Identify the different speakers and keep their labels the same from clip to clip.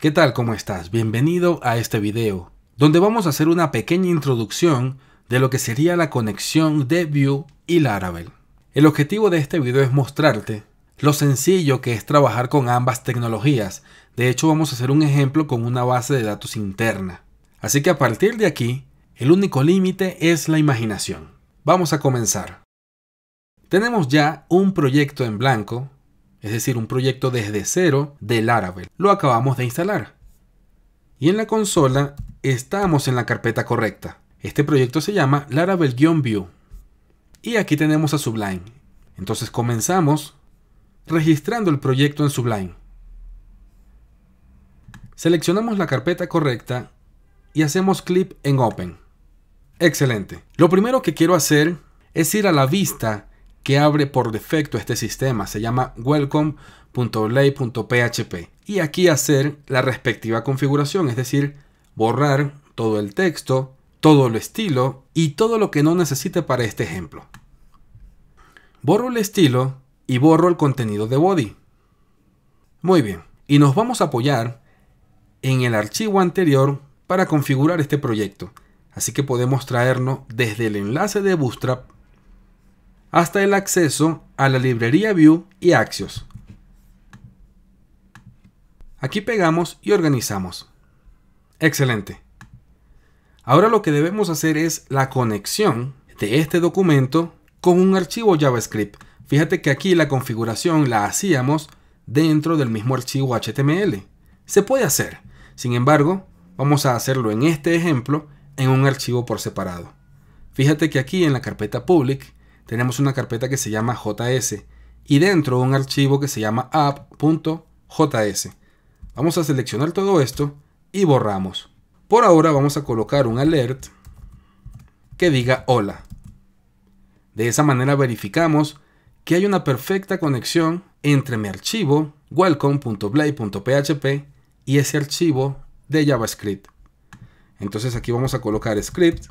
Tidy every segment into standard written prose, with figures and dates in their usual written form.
Speaker 1: ¿Qué tal? ¿Cómo estás? Bienvenido a este video, donde vamos a hacer una pequeña introducción de lo que sería la conexión de Vue y Laravel. El objetivo de este video es mostrarte lo sencillo que es trabajar con ambas tecnologías. De hecho, vamos a hacer un ejemplo con una base de datos interna. Así que a partir de aquí, el único límite es la imaginación. Vamos a comenzar. Tenemos ya un proyecto en blanco, es decir, un proyecto desde cero de Laravel. Lo acabamos de instalar. Y en la consola estamos en la carpeta correcta. Este proyecto se llama Laravel-Vue. Y aquí tenemos a Sublime. Entonces comenzamos registrando el proyecto en Sublime. Seleccionamos la carpeta correcta y hacemos clic en Open. Excelente. Lo primero que quiero hacer es ir a la vista que abre por defecto este sistema. Se llama welcome.blade.php. Y aquí hacer la respectiva configuración, es decir, borrar todo el texto, todo el estilo y todo lo que no necesite para este ejemplo. Borro el estilo y borro el contenido de body. Muy bien. Y nos vamos a apoyar en el archivo anterior para configurar este proyecto. Así que podemos traernos desde el enlace de Bootstrap hasta el acceso a la librería Vue y Axios. Aquí pegamos y organizamos. Excelente. Ahora lo que debemos hacer es la conexión de este documento con un archivo JavaScript. Fíjate que aquí la configuración la hacíamos dentro del mismo archivo HTML. Se puede hacer. Sin embargo, vamos a hacerlo en este ejemplo en un archivo por separado. Fíjate que aquí en la carpeta public tenemos una carpeta que se llama JS y dentro un archivo que se llama app.js. Vamos a seleccionar todo esto y borramos. Por ahora vamos a colocar un alert que diga hola. De esa manera verificamos que hay una perfecta conexión entre mi archivo welcome.blade.php y ese archivo de JavaScript. Entonces aquí vamos a colocar script,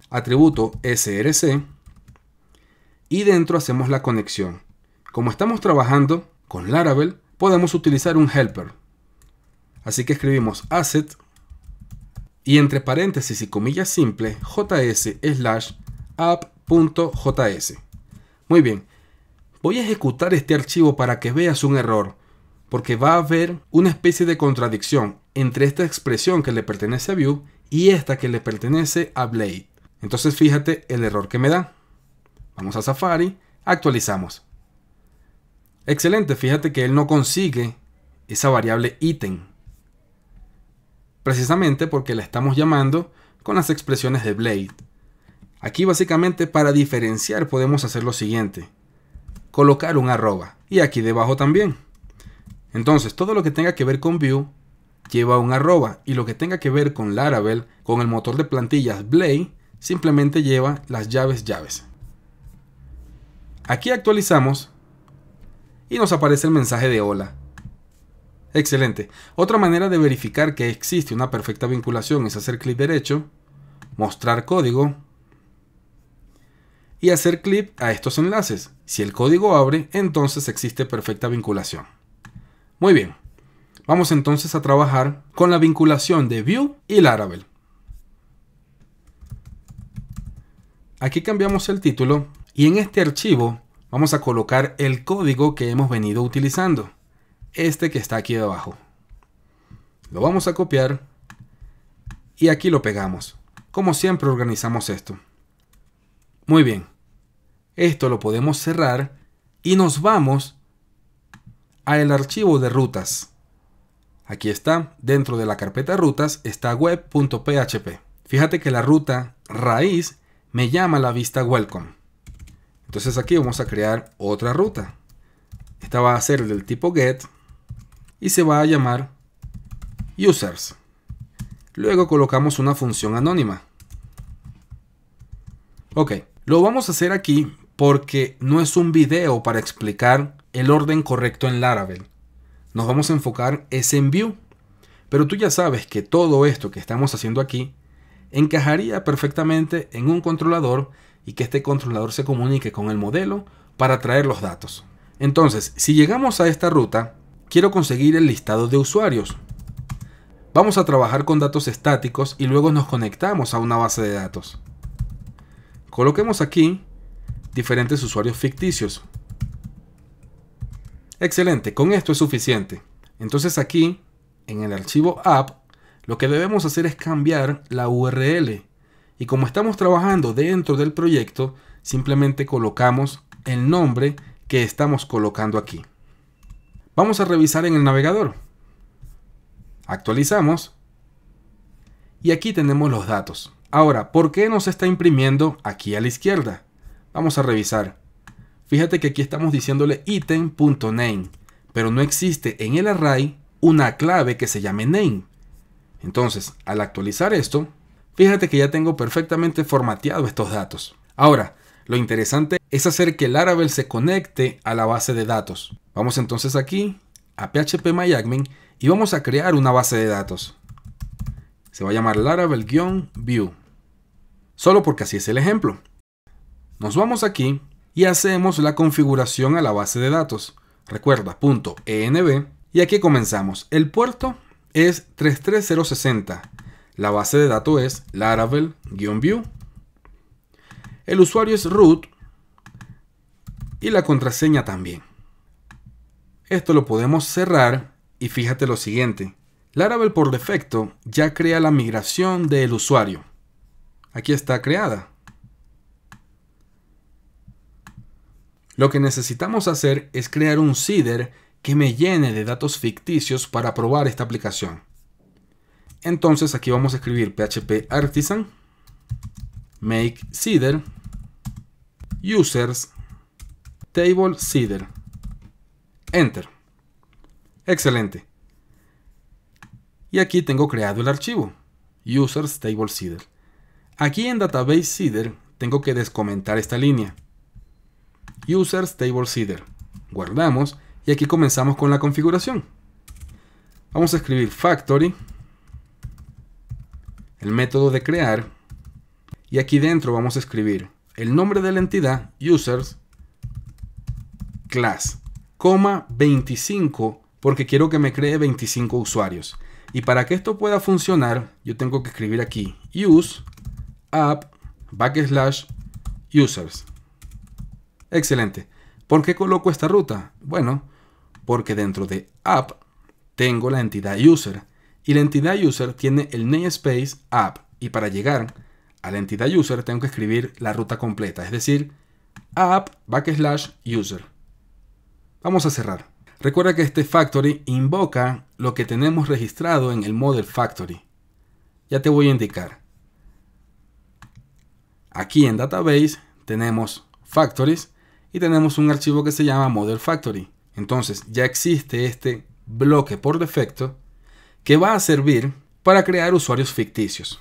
Speaker 1: atributo src y dentro hacemos la conexión. Como estamos trabajando con Laravel, podemos utilizar un helper. Así que escribimos asset y entre paréntesis y comillas simples js/app.js. Muy bien, voy a ejecutar este archivo para que veas un error, porque va a haber una especie de contradicción entre esta expresión que le pertenece a Vue y esta que le pertenece a Blade. Entonces fíjate el error que me da. Vamos a Safari, actualizamos. Excelente, fíjate que él no consigue esa variable ítem. Precisamente porque la estamos llamando con las expresiones de Blade. Aquí básicamente para diferenciar podemos hacer lo siguiente. Colocar un arroba y aquí debajo también. Entonces todo lo que tenga que ver con Vue lleva un arroba y lo que tenga que ver con Laravel, con el motor de plantillas Blade, simplemente lleva las llaves. Aquí actualizamos y nos aparece el mensaje de hola. Excelente. Otra manera de verificar que existe una perfecta vinculación es hacer clic derecho, mostrar código y hacer clic a estos enlaces. Si el código abre, entonces existe perfecta vinculación. Muy bien. Vamos entonces a trabajar con la vinculación de Vue y Laravel. Aquí cambiamos el título y en este archivo vamos a colocar el código que hemos venido utilizando. Este que está aquí debajo. Lo vamos a copiar y aquí lo pegamos. Como siempre organizamos esto. Muy bien. Esto lo podemos cerrar y nos vamos al archivo de rutas. Aquí está, dentro de la carpeta rutas está web.php. Fíjate que la ruta raíz me llama a la vista welcome. Entonces aquí vamos a crear otra ruta. Esta va a ser del tipo get y se va a llamar users. Luego colocamos una función anónima. Ok, lo vamos a hacer aquí porque no es un video para explicar el orden correcto en Laravel. Nos vamos a enfocar en Vue. Pero tú ya sabes que todo esto que estamos haciendo aquí encajaría perfectamente en un controlador y que este controlador se comunique con el modelo para traer los datos. Entonces, si llegamos a esta ruta, quiero conseguir el listado de usuarios. Vamos a trabajar con datos estáticos y luego nos conectamos a una base de datos. Coloquemos aquí diferentes usuarios ficticios. Excelente, con esto es suficiente. Entonces aquí, en el archivo app, lo que debemos hacer es cambiar la URL. Y como estamos trabajando dentro del proyecto, simplemente colocamos el nombre que estamos colocando aquí. Vamos a revisar en el navegador. Actualizamos. Y aquí tenemos los datos. Ahora, ¿por qué nos está imprimiendo aquí a la izquierda? Vamos a revisar. Fíjate que aquí estamos diciéndole item.name, pero no existe en el array una clave que se llame name. Entonces, al actualizar esto, fíjate que ya tengo perfectamente formateado estos datos. Ahora, lo interesante es hacer que Laravel se conecte a la base de datos. Vamos entonces aquí a phpMyAdmin y vamos a crear una base de datos. Se va a llamar Laravel-view. Solo porque así es el ejemplo. Nos vamos aquí y hacemos la configuración a la base de datos. Recuerda, .env. Y aquí comenzamos. El puerto es 33060. La base de datos es Laravel-view. El usuario es root. Y la contraseña también. Esto lo podemos cerrar y fíjate lo siguiente. Laravel por defecto ya crea la migración del usuario. Aquí está creada. Lo que necesitamos hacer es crear un seeder que me llene de datos ficticios para probar esta aplicación. Entonces aquí vamos a escribir php artisan make seeder users table seeder. Enter. Excelente. Y aquí tengo creado el archivo users table seeder. Aquí en database seeder tengo que descomentar esta línea. Users table seeder. Guardamos y aquí comenzamos con la configuración. Vamos a escribir factory, el método de crear, y aquí dentro vamos a escribir el nombre de la entidad users class, 25 porque quiero que me cree 25 usuarios. Y para que esto pueda funcionar, yo tengo que escribir aquí use app /users. Excelente. ¿Por qué coloco esta ruta? Bueno, porque dentro de app tengo la entidad user y la entidad user tiene el namespace app, y para llegar a la entidad user tengo que escribir la ruta completa, es decir, app /user. Vamos a cerrar. Recuerda que este factory invoca lo que tenemos registrado en el model factory. Ya te voy a indicar. Aquí en database tenemos factories y tenemos un archivo que se llama model factory. Entonces ya existe este bloque por defecto que va a servir para crear usuarios ficticios.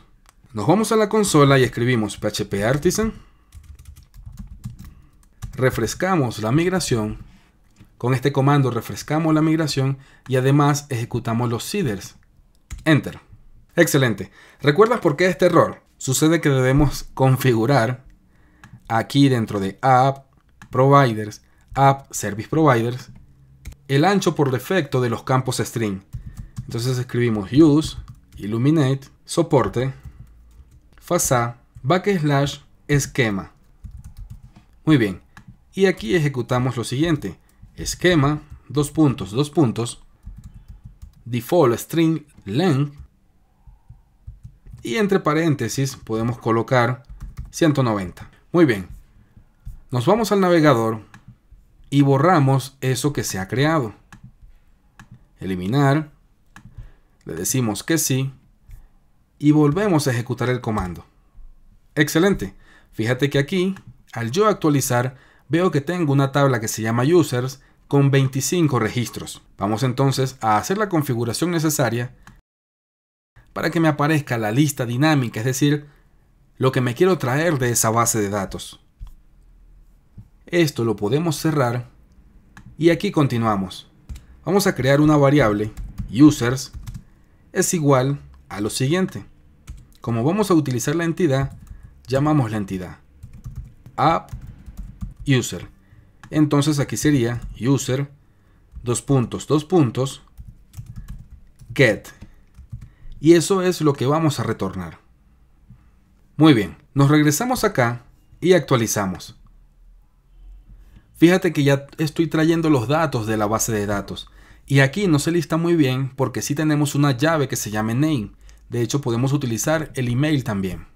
Speaker 1: Nos vamos a la consola y escribimos php artisan. Refrescamos la migración. Con este comando refrescamos la migración y además ejecutamos los seeders. Enter. Excelente. ¿Recuerdas por qué este error? Sucede que debemos configurar aquí dentro de app providers, app service providers, el ancho por defecto de los campos string. Entonces escribimos use, illuminate, soporte, fasa, /esquema. Muy bien. Y aquí ejecutamos lo siguiente. Esquema, default string length, y entre paréntesis podemos colocar 190. Muy bien. Nos vamos al navegador y borramos eso que se ha creado. Eliminar. Le decimos que sí. Y volvemos a ejecutar el comando. Excelente. Fíjate que aquí, al yo actualizar, veo que tengo una tabla que se llama users con 25 registros. Vamos entonces a hacer la configuración necesaria para que me aparezca la lista dinámica, es decir, lo que me quiero traer de esa base de datos. Esto lo podemos cerrar y aquí continuamos. Vamos a crear una variable users es igual a lo siguiente. Como vamos a utilizar la entidad, llamamos la entidad app user. Entonces aquí sería user : get. y eso es lo que vamos a retornar. Muy bien, nos regresamos acá y actualizamos. Fíjate que ya estoy trayendo los datos de la base de datos. Y aquí no se lista muy bien porque sí tenemos una llave que se llama name. De hecho, podemos utilizar el email también.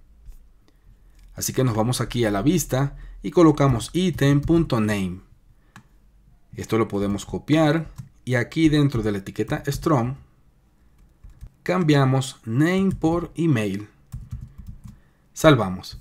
Speaker 1: Así que nos vamos aquí a la vista y colocamos item.name. Esto lo podemos copiar y aquí dentro de la etiqueta strong cambiamos name por email. Salvamos.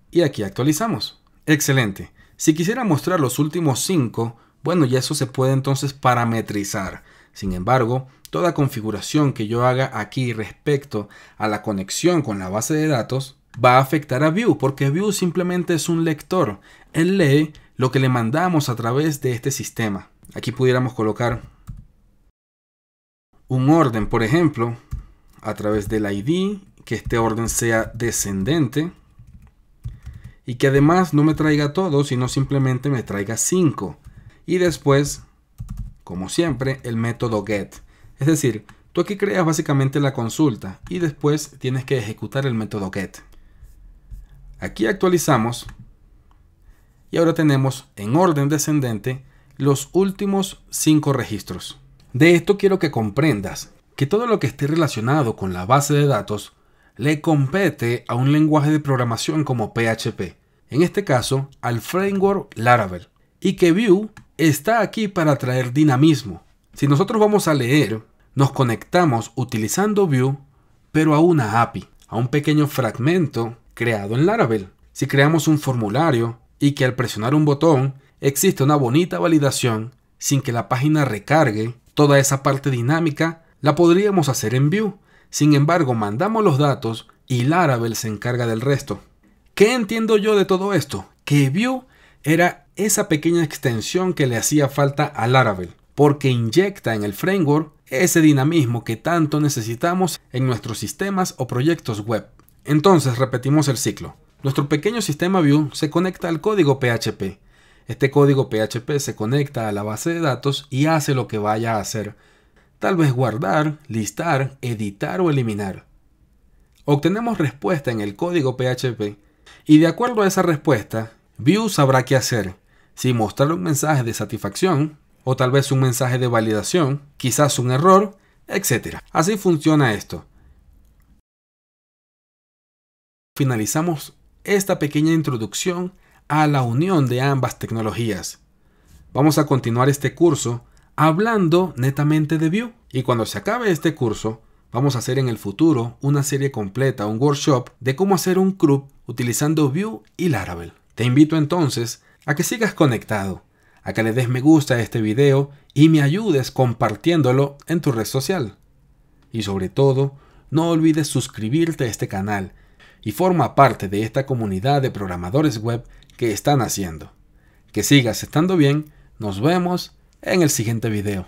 Speaker 1: Y aquí actualizamos. Excelente. Si quisiera mostrar los últimos 5, bueno, ya eso se puede entonces parametrizar. Sin embargo, toda configuración que yo haga aquí respecto a la conexión con la base de datos va a afectar a Vue, porque Vue simplemente es un lector. Él lee lo que le mandamos a través de este sistema. Aquí pudiéramos colocar un orden, por ejemplo, a través del ID, que este orden sea descendente. Y que además no me traiga todo, sino simplemente me traiga 5. Y después, como siempre, el método get. Es decir, tú aquí creas básicamente la consulta y después tienes que ejecutar el método get. Aquí actualizamos y ahora tenemos en orden descendente los últimos 5 registros. De esto quiero que comprendas que todo lo que esté relacionado con la base de datos le compete a un lenguaje de programación como PHP, en este caso al framework Laravel, y que Vue está aquí para traer dinamismo. Si nosotros vamos a leer, nos conectamos utilizando Vue, pero a una API, a un pequeño fragmento creado en Laravel. Si creamos un formulario y que al presionar un botón existe una bonita validación sin que la página recargue, toda esa parte dinámica la podríamos hacer en Vue. Sin embargo, mandamos los datos y Laravel se encarga del resto. ¿Qué entiendo yo de todo esto? Que Vue era esa pequeña extensión que le hacía falta a Laravel, porque inyecta en el framework ese dinamismo que tanto necesitamos en nuestros sistemas o proyectos web. Entonces repetimos el ciclo. Nuestro pequeño sistema Vue se conecta al código PHP. Este código PHP se conecta a la base de datos y hace lo que vaya a hacer. Tal vez guardar, listar, editar o eliminar. Obtenemos respuesta en el código PHP y de acuerdo a esa respuesta, Vue sabrá qué hacer. Si mostrar un mensaje de satisfacción o tal vez un mensaje de validación, quizás un error, etc. Así funciona esto. Finalizamos esta pequeña introducción a la unión de ambas tecnologías. Vamos a continuar este curso hablando netamente de Vue. Y cuando se acabe este curso, vamos a hacer en el futuro una serie completa, un workshop de cómo hacer un CRUD utilizando Vue y Laravel. Te invito entonces a que sigas conectado, a que le des me gusta a este video y me ayudes compartiéndolo en tu red social. Y sobre todo, no olvides suscribirte a este canal y forma parte de esta comunidad de programadores web que están haciendo. Que sigas estando bien, nos vemos en el siguiente video.